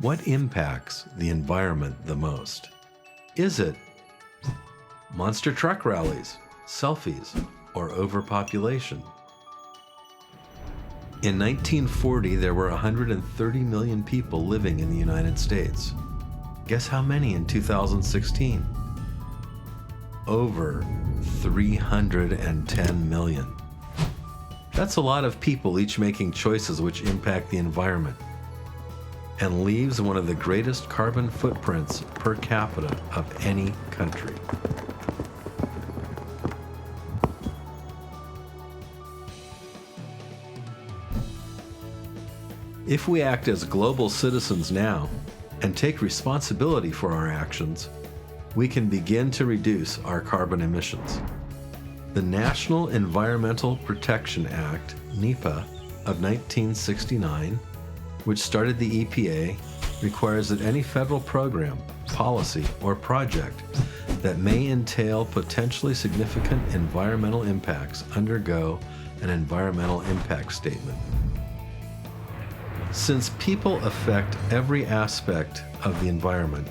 What impacts the environment the most? Is it monster truck rallies, selfies, or overpopulation? In 1940, there were 130 million people living in the United States. Guess how many in 2016? Over 310 million. That's a lot of people each making choices which impact the environment and leaves one of the greatest carbon footprints per capita of any country. If we act as global citizens now and take responsibility for our actions, we can begin to reduce our carbon emissions. The National Environmental Protection Act, NEPA, of 1969, which started the EPA, requires that any federal program, policy, or project that may entail potentially significant environmental impacts undergo an environmental impact statement. Since people affect every aspect of the environment,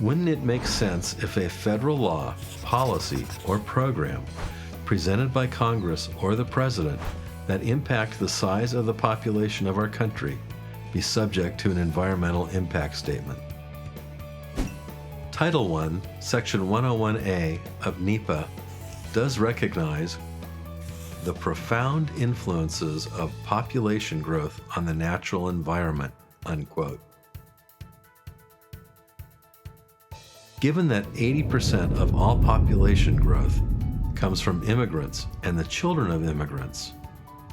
wouldn't it make sense if a federal law, policy, or program presented by Congress or the President that impact the size of the population of our country be subject to an environmental impact statement? Title I, Section 101A of NEPA does recognize the profound influences of population growth on the natural environment, unquote. Given that 80% of all population growth comes from immigrants and the children of immigrants,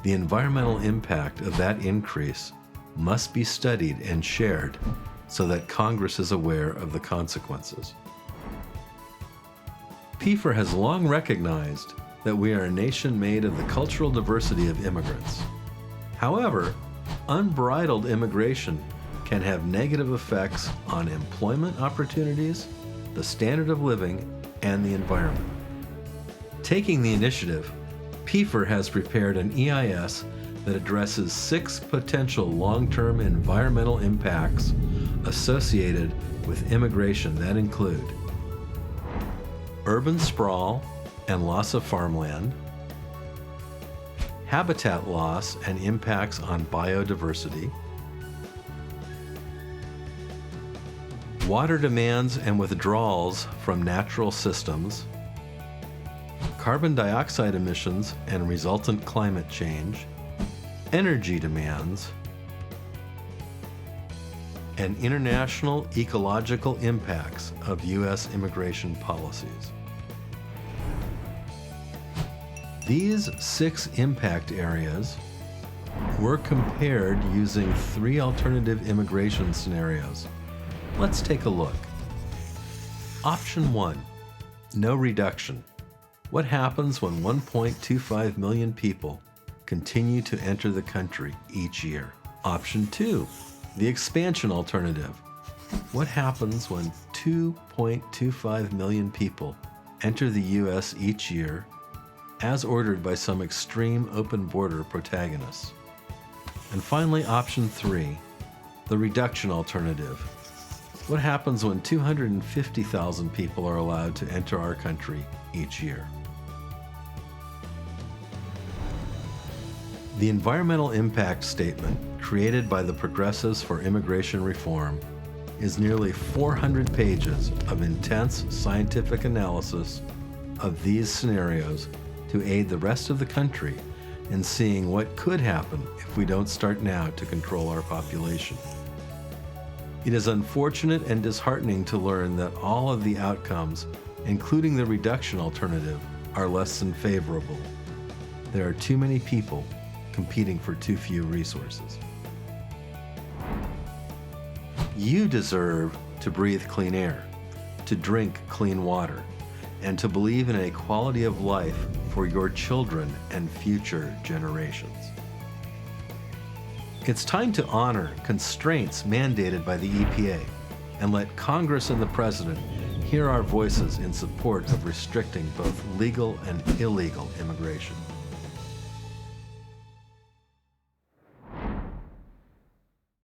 the environmental impact of that increase must be studied and shared so that Congress is aware of the consequences. PFIR has long recognized that we are a nation made of the cultural diversity of immigrants. However, unbridled immigration can have negative effects on employment opportunities, the standard of living, and the environment. Taking the initiative, PFIR has prepared an EIS that addresses 6 potential long-term environmental impacts associated with immigration that include urban sprawl and loss of farmland, habitat loss and impacts on biodiversity, water demands and withdrawals from natural systems, carbon dioxide emissions and resultant climate change, energy demands, and international ecological impacts of U.S. immigration policies. These 6 impact areas were compared using 3 alternative immigration scenarios. Let's take a look. Option 1, no reduction. What happens when 1.25 million people continue to enter the country each year? Option 2, the expansion alternative. What happens when 2.25 million people enter the U.S. each year, as ordered by some extreme open border protagonists? And finally, option 3, the reduction alternative. What happens when 250,000 people are allowed to enter our country each year? The Environmental Impact Statement, created by the Progressives for Immigration Reform, is nearly 400 pages of intense scientific analysis of these scenarios to aid the rest of the country in seeing what could happen if we don't start now to control our population. It is unfortunate and disheartening to learn that all of the outcomes, including the reduction alternative, are less than favorable. There are too many people competing for too few resources. You deserve to breathe clean air, to drink clean water, and to believe in a quality of life for your children and future generations. It's time to honor constraints mandated by the EPA and let Congress and the President hear our voices in support of restricting both legal and illegal immigration.